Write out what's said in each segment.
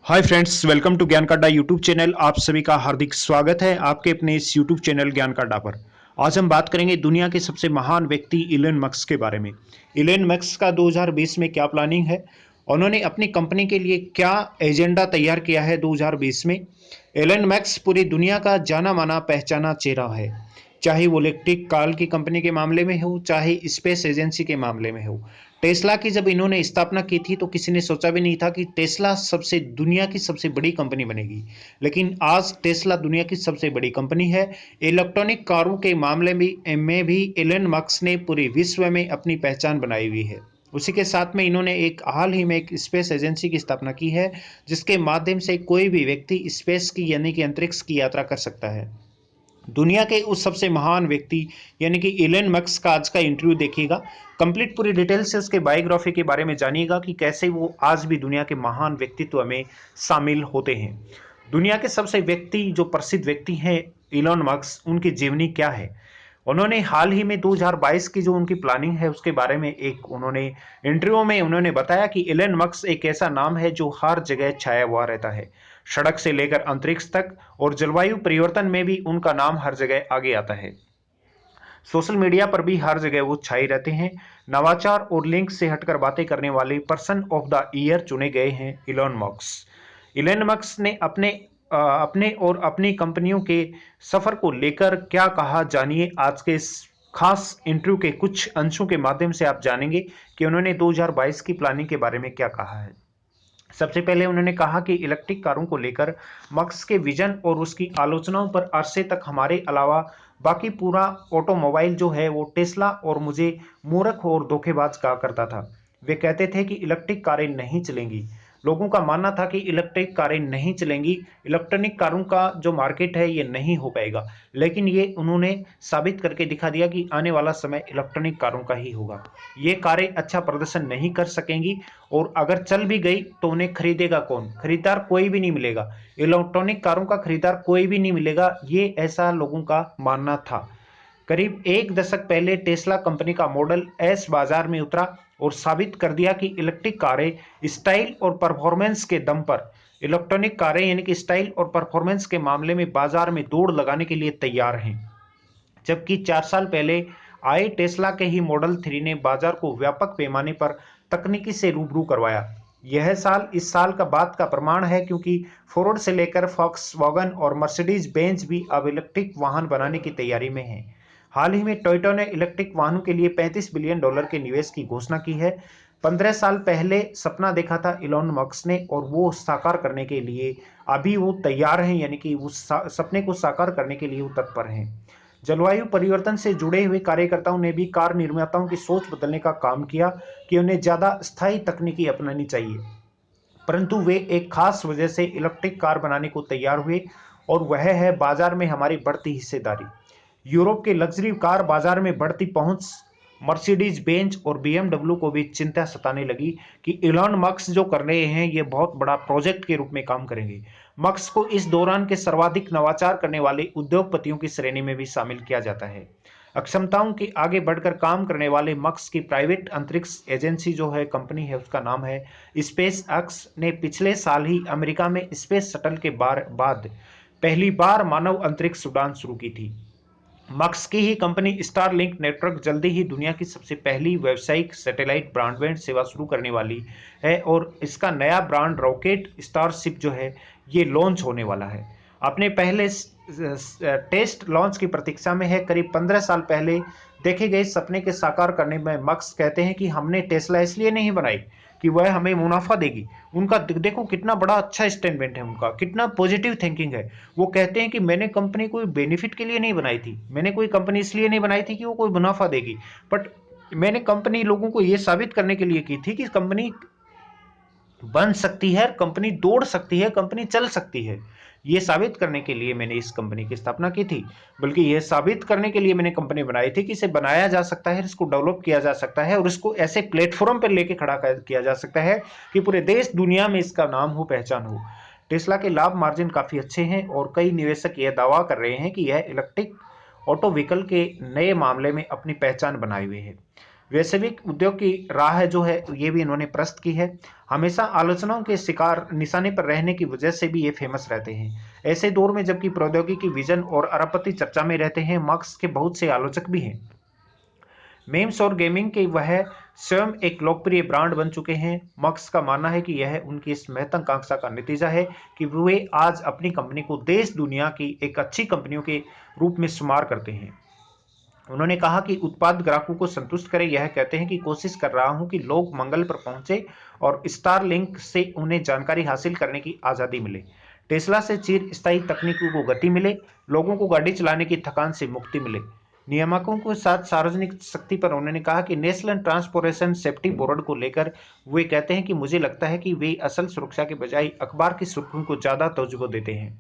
Hi friends, welcome to ज्ञान काड्डा YouTube channel. आप सभी का हार्दिक स्वागत है आपके अपने इस यूट्यूब चैनल ज्ञान काड्डा पर। आज हम बात करेंगे दुनिया के सबसे महान व्यक्ति इलोन मस्क के बारे में। इलोन मस्क का 2020 में क्या प्लानिंग है, उन्होंने अपनी कंपनी के लिए क्या एजेंडा तैयार किया है 2020 में। इलोन मस्क पूरी दुनिया का जाना माना पहचाना चेहरा है, चाहे वो इलेक्ट्रिक कार की कंपनी के मामले में हो, चाहे स्पेस एजेंसी के मामले में हो। टेस्ला की जब इन्होंने स्थापना की थी तो किसी ने सोचा भी नहीं था कि टेस्ला सबसे दुनिया की सबसे बड़ी कंपनी बनेगी, लेकिन आज टेस्ला दुनिया की सबसे बड़ी कंपनी है। इलेक्ट्रॉनिक कारों के मामले में भी एलन मस्क ने पूरे विश्व में अपनी पहचान बनाई हुई है। उसी के साथ में इन्होंने हाल ही में एक स्पेस एजेंसी की स्थापना की है, जिसके माध्यम से कोई भी व्यक्ति स्पेस की यानी कि अंतरिक्ष की यात्रा कर सकता है। दुनिया के उस सबसे महान व्यक्ति यानी कि इलोन मस्क का आज का इंटरव्यू देखिएगा। कंप्लीट पूरी डिटेल से उसके बायोग्राफी के बारे में जानिएगा कि कैसे वो आज भी दुनिया के महान व्यक्तित्व में शामिल होते हैं। दुनिया के सबसे व्यक्ति जो प्रसिद्ध व्यक्ति हैं इलोन मस्क, उनकी जीवनी क्या है। उन्होंने हाल ही में 2022 की जो उनकी प्लानिंग है उसके बारे में एक उन्होंने इंटरव्यू में उन्होंने बताया कि इलोन मस्क एक ऐसा नाम है जो हर जगह छाया हुआ रहता है, सड़क से लेकर अंतरिक्ष तक, और जलवायु परिवर्तन में भी उनका नाम हर जगह आगे आता है। सोशल मीडिया पर भी हर जगह वो छाए रहते हैं। नवाचार और लिंक से हटकर बातें करने वाले पर्सन ऑफ द ईयर चुने गए हैं इलोन मस्क। इलोन मस्क ने अपने और अपनी कंपनियों के सफर को लेकर क्या कहा, जानिए आज के इस खास इंटरव्यू के कुछ अंशों के माध्यम से आप जानेंगे कि उन्होंने 2022 की प्लानिंग के बारे में क्या कहा है। सबसे पहले उन्होंने कहा कि इलेक्ट्रिक कारों को लेकर मस्क के विजन और उसकी आलोचनाओं पर अरसे तक हमारे अलावा बाकी पूरा ऑटोमोबाइल जो है वो टेस्ला और मुझे मूर्ख और धोखेबाज कहा करता था। वे कहते थे कि इलेक्ट्रिक कारें नहीं चलेंगी। लोगों का मानना था कि इलेक्ट्रिक कारें नहीं चलेंगी, इलेक्ट्रॉनिक कारों का जो मार्केट है ये नहीं हो पाएगा। लेकिन ये उन्होंने साबित करके दिखा दिया कि आने वाला समय इलेक्ट्रॉनिक कारों का ही होगा। ये कारें अच्छा प्रदर्शन नहीं कर सकेंगी, और अगर चल भी गई तो उन्हें खरीदेगा कौन? खरीदार कोई भी नहीं मिलेगा। इलेक्ट्रॉनिक कारों का खरीदार कोई भी नहीं मिलेगा, ये ऐसा लोगों का मानना था। करीब एक दशक पहले टेस्ला कंपनी का मॉडल एस बाजार में उतरा और साबित कर दिया कि इलेक्ट्रिक कारें स्टाइल और परफॉर्मेंस के दम पर, इलेक्ट्रॉनिक कारें यानी कि स्टाइल और परफॉर्मेंस के मामले में बाजार में दौड़ लगाने के लिए तैयार हैं। जबकि 4 साल पहले आए टेस्ला के ही मॉडल 3 ने बाजार को व्यापक पैमाने पर तकनीकी से रूबरू करवाया। यह साल इस साल का बात का प्रमाण है, क्योंकि फोर्ड से लेकर फॉक्सवैगन और मर्सिडीज बेंज भी अब इलेक्ट्रिक वाहन बनाने की तैयारी में हैं। हाल ही में टोयोटा ने इलेक्ट्रिक वाहनों के लिए $35 बिलियन के निवेश की घोषणा की है। 15 साल पहले सपना देखा था इलोन मस्क ने, और वो साकार करने के लिए अभी वो तैयार हैं, यानी कि उस सपने को साकार करने के लिए वो तत्पर हैं। जलवायु परिवर्तन से जुड़े हुए कार्यकर्ताओं ने भी कार निर्माताओं की सोच बदलने का काम किया कि उन्हें ज्यादा स्थायी तकनीकी अपनानी चाहिए, परंतु वे एक खास वजह से इलेक्ट्रिक कार बनाने को तैयार हुए, और वह है बाजार में हमारी बढ़ती हिस्सेदारी। यूरोप के लग्जरी कार बाजार में बढ़ती पहुंच मर्सिडीज बेंज और बीएमडब्ल्यू को भी चिंता सताने लगी कि इलॉन मस्क जो कर रहे हैं ये बहुत बड़ा प्रोजेक्ट के रूप में काम करेंगे। मस्क को इस दौरान के सर्वाधिक नवाचार करने वाले उद्योगपतियों की श्रेणी में भी शामिल किया जाता है। अक्षमताओं के आगे बढ़कर काम करने वाले मस्क की प्राइवेट अंतरिक्ष एजेंसी जो है, कंपनी है, उसका नाम है स्पेस एक्स, ने पिछले साल ही अमेरिका में स्पेस शटल के बाद पहली बार मानव अंतरिक्ष उड़ान शुरू की थी। मस्क की ही कंपनी स्टारलिंक नेटवर्क जल्दी ही दुनिया की सबसे पहली व्यावसायिक सैटेलाइट ब्रॉडबैंड सेवा शुरू करने वाली है, और इसका नया ब्रांड रॉकेट स्टारशिप जो है ये लॉन्च होने वाला है। अपने पहले टेस्ट लॉन्च की प्रतीक्षा में है। करीब 15 साल पहले देखे गए सपने के साकार करने में मस्क कहते हैं कि हमने टेस्ला इसलिए नहीं बनाई कि वह हमें मुनाफा देगी। उनका देखो कितना बड़ा अच्छा स्टेटमेंट है, उनका कितना पॉजिटिव थिंकिंग है। वो कहते हैं कि मैंने कंपनी कोई बेनिफिट के लिए नहीं बनाई थी, मैंने कोई कंपनी इसलिए नहीं बनाई थी कि वो कोई मुनाफा देगी, बट मैंने कंपनी लोगों को ये साबित करने के लिए की थी कि कंपनी बन सकती है, कंपनी दौड़ सकती है, कंपनी चल सकती है। ये साबित करने के लिए मैंने इस कंपनी की स्थापना की थी, बल्कि यह साबित करने के लिए मैंने कंपनी बनाई थी कि इसे बनाया जा सकता है, इसको डेवलप किया जा सकता है, और इसको ऐसे प्लेटफॉर्म पर लेके खड़ा किया जा सकता है कि पूरे देश दुनिया में इसका नाम हो, पहचान हो। टेस्ला के लाभ मार्जिन काफी अच्छे हैं, और कई निवेशक यह दावा कर रहे हैं कि यह इलेक्ट्रिक ऑटो व्हीकल के नए मामले में अपनी पहचान बनाए हुए है। वैश्विक उद्योग की राह जो है ये भी इन्होंने प्रस्त की है। हमेशा आलोचनाओं के शिकार निशाने पर रहने की वजह से भी ये फेमस रहते हैं। ऐसे दौर में जबकि प्रौद्योगिकी विजन और अरबपति चर्चा में रहते हैं, मार्क्स के बहुत से आलोचक भी हैं। मेम्स और गेमिंग के वह स्वयं एक लोकप्रिय ब्रांड बन चुके हैं। मार्क्स का मानना है कि यह उनकी इस महत्वाकांक्षा का नतीजा है कि वे आज अपनी कंपनी को देश दुनिया की एक अच्छी कंपनियों के रूप में शुमार करते हैं। उन्होंने कहा कि उत्पाद ग्राहकों को संतुष्ट करे। यह कहते हैं कि कोशिश कर रहा हूं कि लोग मंगल पर पहुंचे और स्टारलिंक से उन्हें जानकारी हासिल करने की आजादी मिले। टेस्ला से चिर स्थायी तकनीकों को गति मिले, लोगों को गाड़ी चलाने की थकान से मुक्ति मिले। नियामकों के साथ सार्वजनिक शक्ति पर उन्होंने कहा कि नेशनल ट्रांसपोर्टेशन सेफ्टी बोर्ड को लेकर वे कहते हैं कि मुझे लगता है कि वे असल सुरक्षा के बजाय अखबार की सुर्खियों को ज्यादा तवज्जो देते हैं।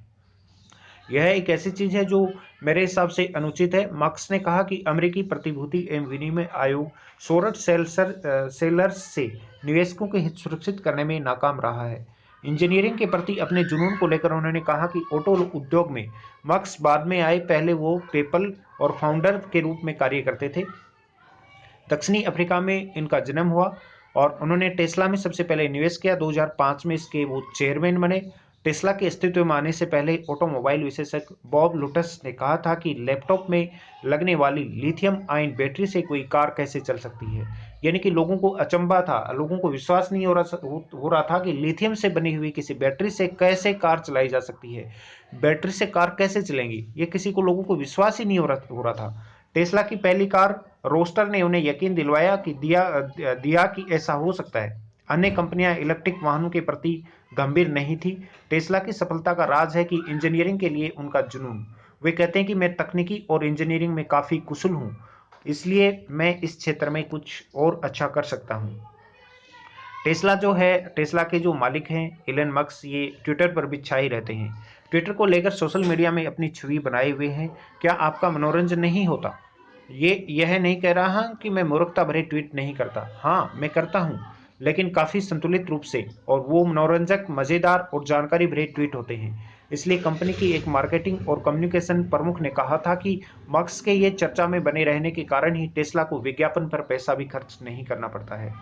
यह एक ऐसी चीज है जो मेरे हिसाब से अनुचित है। मार्क्स ने कहा कि अमेरिकी प्रतिभूति एवं विनिमय आयोग शॉर्ट सेलर्स से निवेशकों के हित सुरक्षित करने में नाकाम रहा है। इंजीनियरिंग के प्रति अपने जुनून को लेकर उन्होंने कहा कि ऑटो उद्योग में मार्क्स बाद में आए, पहले वो पेपल और फाउंडर के रूप में कार्य करते थे। दक्षिणी अफ्रीका में इनका जन्म हुआ और उन्होंने टेस्ला में सबसे पहले निवेश किया। 2005 में इसके वो चेयरमैन बने। टेस्ला के अस्तित्व में आने से पहले ऑटोमोबाइल विशेषज्ञ बॉब लुटस ने कहा था कि लैपटॉप में लगने वाली लिथियम आयन बैटरी से कोई कार कैसे चल सकती है। यानी कि लोगों को अचंभा था, लोगों को विश्वास नहीं हो रहा था कि लिथियम से बनी हुई किसी बैटरी से कैसे कार चलाई जा सकती है। बैटरी से कार कैसे चलेंगी, ये किसी को लोगों को विश्वास ही नहीं हो रहा था। टेस्ला की पहली कार रोस्टर ने उन्हें यकीन दिलवाया कि दिया कि ऐसा हो सकता है। अन्य कंपनियां इलेक्ट्रिक वाहनों के प्रति गंभीर नहीं थी। टेस्ला की सफलता का राज है कि इंजीनियरिंग के लिए उनका जुनून। वे कहते हैं कि मैं तकनीकी और इंजीनियरिंग में काफी कुशल हूं, इसलिए मैं इस क्षेत्र में कुछ और अच्छा कर सकता हूं। टेस्ला जो है, टेस्ला के जो मालिक हैं इलन मस्क, ये ट्विटर पर भी छाए रहते हैं। ट्विटर को लेकर सोशल मीडिया में अपनी छवि बनाए हुए हैं। क्या आपका मनोरंजन नहीं होता? यह नहीं कह रहा कि मैं मूर्खता भरे ट्वीट नहीं करता। हाँ, मैं करता हूँ, लेकिन काफ़ी संतुलित रूप से, और वो मनोरंजक, मज़ेदार और जानकारी भरे ट्वीट होते हैं। इसलिए कंपनी की एक मार्केटिंग और कम्युनिकेशन प्रमुख ने कहा था कि मस्क के ये चर्चा में बने रहने के कारण ही टेस्ला को विज्ञापन पर पैसा भी खर्च नहीं करना पड़ता है।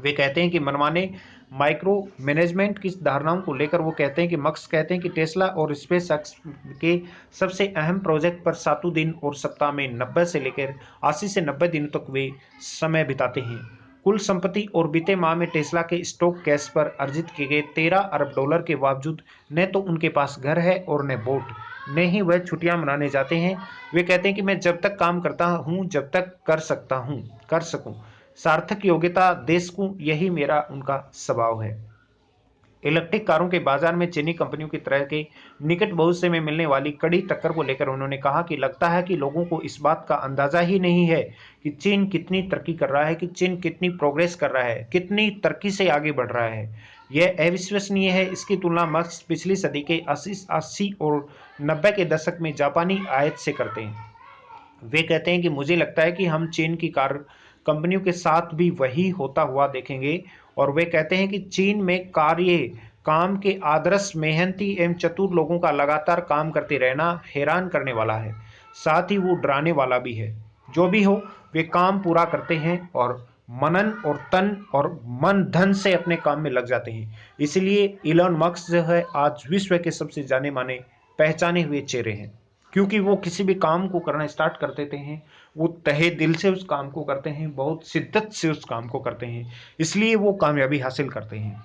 वे कहते हैं कि मनमाने माइक्रो मैनेजमेंट की धारणाओं को लेकर वो कहते हैं कि मस्क कहते हैं कि टेस्ला और स्पेसएक्स के सबसे अहम प्रोजेक्ट पर 7 दिन और सप्ताह में 90 से लेकर 80 से 90 दिनों तक वे समय बिताते हैं। कुल संपत्ति और बीते माह में टेस्ला के स्टॉक कैश पर अर्जित किए गए $13 अरब के बावजूद न तो उनके पास घर है और न बोट, न ही वह छुट्टियां मनाने जाते हैं। वे कहते हैं कि मैं जब तक काम करता हूं, जब तक कर सकूं सार्थक योग्यता देश को, यही मेरा उनका स्वभाव है। इलेक्ट्रिक कारों के बाजार में चीनी कंपनियों की तरह के निकट भविष्य में मिलने वाली कड़ी टक्कर को लेकर उन्होंने कहा कि लगता है कि लोगों को इस बात का अंदाजा ही नहीं है कि चीन कितनी तरक्की कर रहा है, कि चीन कितनी प्रोग्रेस कर रहा है, कितनी तरक्की से आगे बढ़ रहा है। यह अविश्वसनीय है। इसकी तुलना मस्क पिछली सदी के 80 और 90 के दशक में जापानी आयात से करते हैं। वे कहते हैं कि मुझे लगता है कि हम चीन की कार कंपनियों के साथ भी वही होता हुआ देखेंगे, और वे कहते हैं कि चीन में काम के आदर्श, मेहनती एवं चतुर लोगों का लगातार काम करते रहना हैरान करने वाला है, साथ ही वो डराने वाला भी है। जो भी हो, वे काम पूरा करते हैं और मनन और तन और मन धन से अपने काम में लग जाते हैं। इसलिए इलॉन मस्क जो है आज विश्व के सबसे जाने माने, पहचाने हुए चेहरे हैं, क्योंकि वो किसी भी काम को करना स्टार्ट कर देते हैं, वो तहे दिल से उस काम को करते हैं, बहुत शिद्दत से उस काम को करते हैं, इसलिए वो कामयाबी हासिल करते हैं।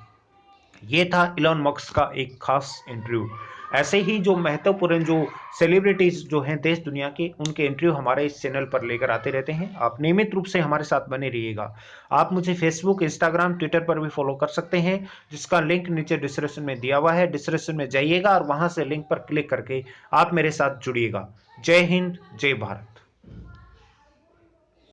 ये था इलॉन मस्क का एक खास इंटरव्यू। ऐसे ही जो महत्वपूर्ण जो सेलिब्रिटीज जो हैं देश दुनिया के, उनके इंटरव्यू हमारे इस चैनल पर लेकर आते रहते हैं। आप नियमित रूप से हमारे साथ बने रहिएगा। आप मुझे फेसबुक, इंस्टाग्राम, ट्विटर पर भी फॉलो कर सकते हैं, जिसका लिंक नीचे डिस्क्रिप्शन में दिया हुआ है। डिस्क्रिप्शन में जाइएगा और वहां से लिंक पर क्लिक करके आप मेरे साथ जुड़िएगा। जय हिंद, जय भारत।